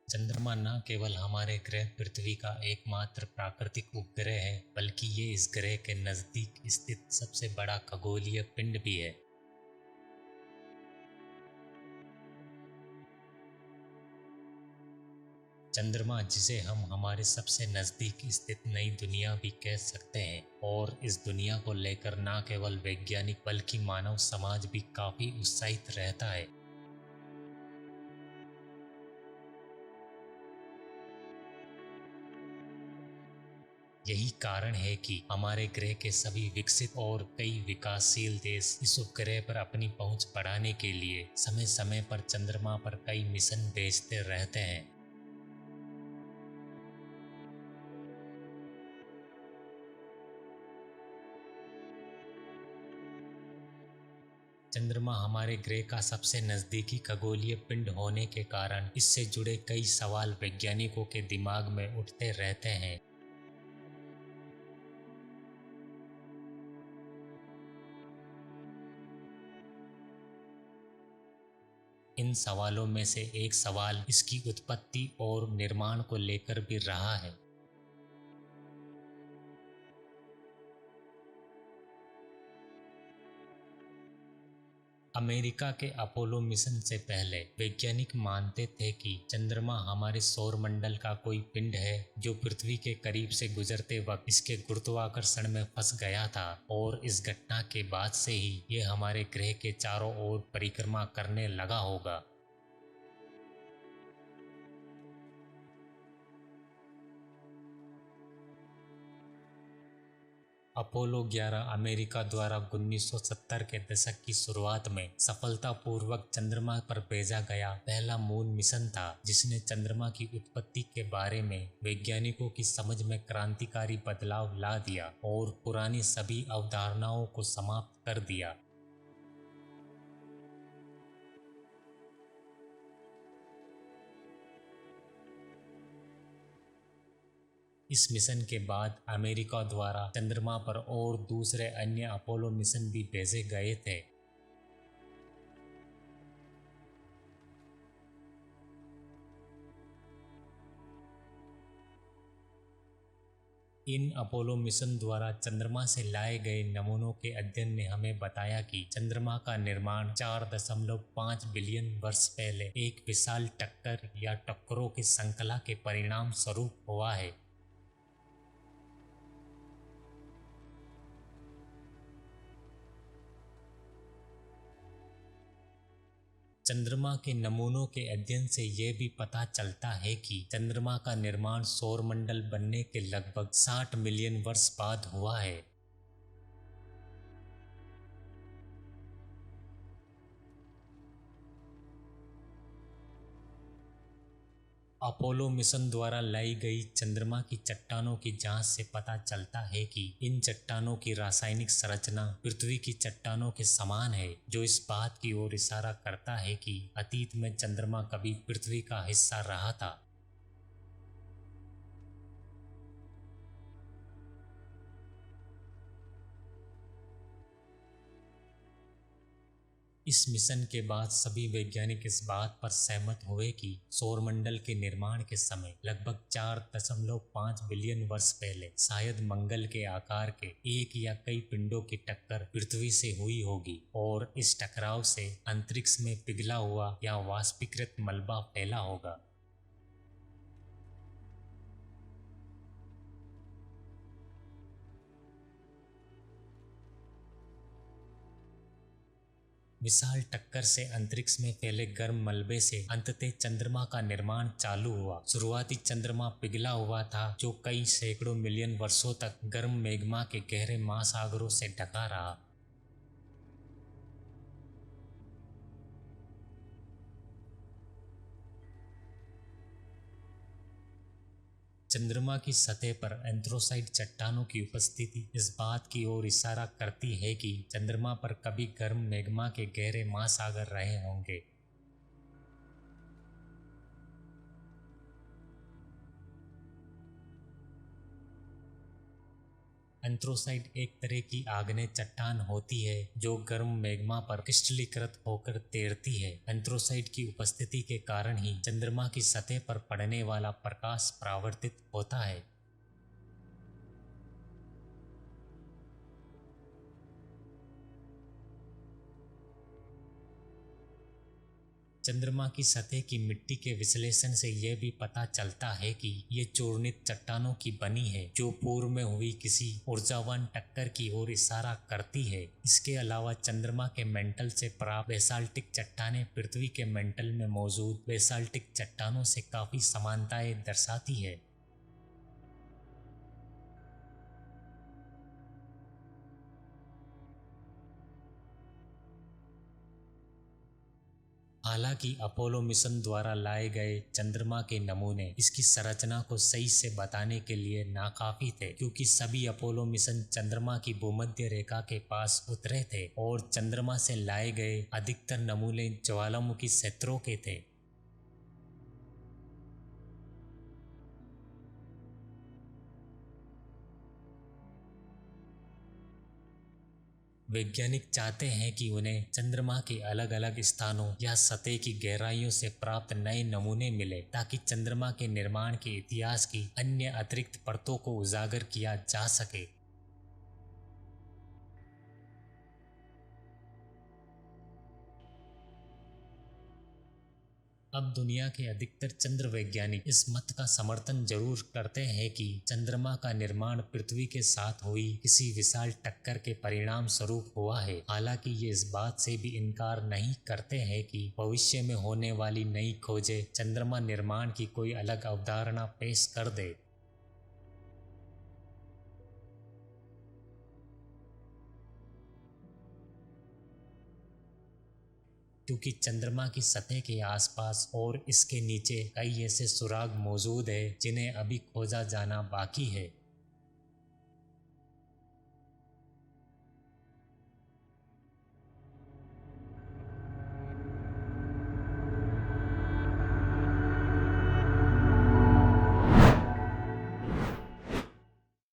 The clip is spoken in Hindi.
चंद्रमा न केवल हमारे ग्रह पृथ्वी का एकमात्र प्राकृतिक उपग्रह है, बल्कि ये इस ग्रह के नजदीक स्थित सबसे बड़ा खगोलीय पिंड भी है। चंद्रमा, जिसे हम हमारे सबसे नजदीक स्थित नई दुनिया भी कह सकते हैं, और इस दुनिया को लेकर न केवल वैज्ञानिक बल्कि मानव समाज भी काफी उत्साहित रहता है। यही कारण है कि हमारे ग्रह के सभी विकसित और कई विकासशील देश इस उपग्रह पर अपनी पहुंच बढ़ाने के लिए समय समय पर चंद्रमा पर कई मिशन भेजते रहते हैं। चंद्रमा हमारे ग्रह का सबसे नजदीकी खगोलीय पिंड होने के कारण इससे जुड़े कई सवाल वैज्ञानिकों के दिमाग में उठते रहते हैं। इन सवालों में से एक सवाल इसकी उत्पत्ति और निर्माण को लेकर भी रहा है। अमेरिका के अपोलो मिशन से पहले वैज्ञानिक मानते थे कि चंद्रमा हमारे सौर मंडल का कोई पिंड है जो पृथ्वी के करीब से गुजरते वक्त इसके गुरुत्वाकर्षण में फंस गया था, और इस घटना के बाद से ही ये हमारे ग्रह के चारों ओर परिक्रमा करने लगा होगा। अपोलो 11 अमेरिका द्वारा 1970 के दशक की शुरुआत में सफलतापूर्वक चंद्रमा पर भेजा गया पहला मून मिशन था, जिसने चंद्रमा की उत्पत्ति के बारे में वैज्ञानिकों की समझ में क्रांतिकारी बदलाव ला दिया और पुरानी सभी अवधारणाओं को समाप्त कर दिया। इस मिशन के बाद अमेरिका द्वारा चंद्रमा पर और दूसरे अन्य अपोलो मिशन भी भेजे गए थे। इन अपोलो मिशन द्वारा चंद्रमा से लाए गए नमूनों के अध्ययन ने हमें बताया कि चंद्रमा का निर्माण 4.5 बिलियन वर्ष पहले एक विशाल टक्कर या टक्करों की श्रृंखला के परिणाम स्वरूप हुआ है। चंद्रमा के नमूनों के अध्ययन से ये भी पता चलता है कि चंद्रमा का निर्माण सौरमंडल बनने के लगभग 60 मिलियन वर्ष बाद हुआ है। अपोलो मिशन द्वारा लाई गई चंद्रमा की चट्टानों की जांच से पता चलता है कि इन चट्टानों की रासायनिक संरचना पृथ्वी की चट्टानों के समान है, जो इस बात की ओर इशारा करता है कि अतीत में चंद्रमा कभी पृथ्वी का हिस्सा रहा था। इस मिशन के बाद सभी वैज्ञानिक इस बात पर सहमत हुए कि सौरमंडल के निर्माण के समय लगभग 4.5 बिलियन वर्ष पहले शायद मंगल के आकार के एक या कई पिंडों की टक्कर पृथ्वी से हुई होगी, और इस टकराव से अंतरिक्ष में पिघला हुआ या वाष्पीकृत मलबा फैला होगा। विशाल टक्कर से अंतरिक्ष में फैले गर्म मलबे से अंततः चंद्रमा का निर्माण चालू हुआ। शुरुआती चंद्रमा पिघला हुआ था, जो कई सैकड़ों मिलियन वर्षों तक गर्म मैग्मा के गहरे महासागरों से ढका रहा। चंद्रमा की सतह पर एंथ्रोसाइट चट्टानों की उपस्थिति इस बात की ओर इशारा करती है कि चंद्रमा पर कभी गर्म मैग्मा के गहरे महासागर रहे होंगे। एंथ्रोसाइट एक तरह की आग्नेय चट्टान होती है जो गर्म मैग्मा पर क्रिस्टलीकृत होकर तैरती है। एंथ्रोसाइट की उपस्थिति के कारण ही चंद्रमा की सतह पर पड़ने वाला प्रकाश परावर्तित होता है। चंद्रमा की सतह की मिट्टी के विश्लेषण से यह भी पता चलता है कि ये चूर्णित चट्टानों की बनी है जो पूर्व में हुई किसी ऊर्जावान टक्कर की ओर इशारा करती है। इसके अलावा चंद्रमा के मेंटल से प्राप्त बेसाल्टिक चट्टानें पृथ्वी के मेंटल में मौजूद बेसाल्टिक चट्टानों से काफी समानताएं दर्शाती है। हालांकि अपोलो मिशन द्वारा लाए गए चंद्रमा के नमूने इसकी संरचना को सही से बताने के लिए नाकाफी थे, क्योंकि सभी अपोलो मिशन चंद्रमा की भूमध्य रेखा के पास उतरे थे और चंद्रमा से लाए गए अधिकतर नमूने ज्वालामुखी क्षेत्रों के थे। वैज्ञानिक चाहते हैं कि उन्हें चंद्रमा के अलग अलग स्थानों या सतह की गहराइयों से प्राप्त नए नमूने मिले ताकि चंद्रमा के निर्माण के इतिहास की अन्य अतिरिक्त परतों को उजागर किया जा सके। अब दुनिया के अधिकतर चंद्र वैज्ञानिक इस मत का समर्थन जरूर करते हैं कि चंद्रमा का निर्माण पृथ्वी के साथ हुई किसी विशाल टक्कर के परिणाम स्वरूप हुआ है। हालांकि ये इस बात से भी इनकार नहीं करते हैं कि भविष्य में होने वाली नई खोजें चंद्रमा निर्माण की कोई अलग अवधारणा पेश कर दे। क्योंकि चंद्रमा की सतह के आसपास और इसके नीचे कई ऐसे सुराग मौजूद है जिन्हें अभी खोजा जाना बाकी है।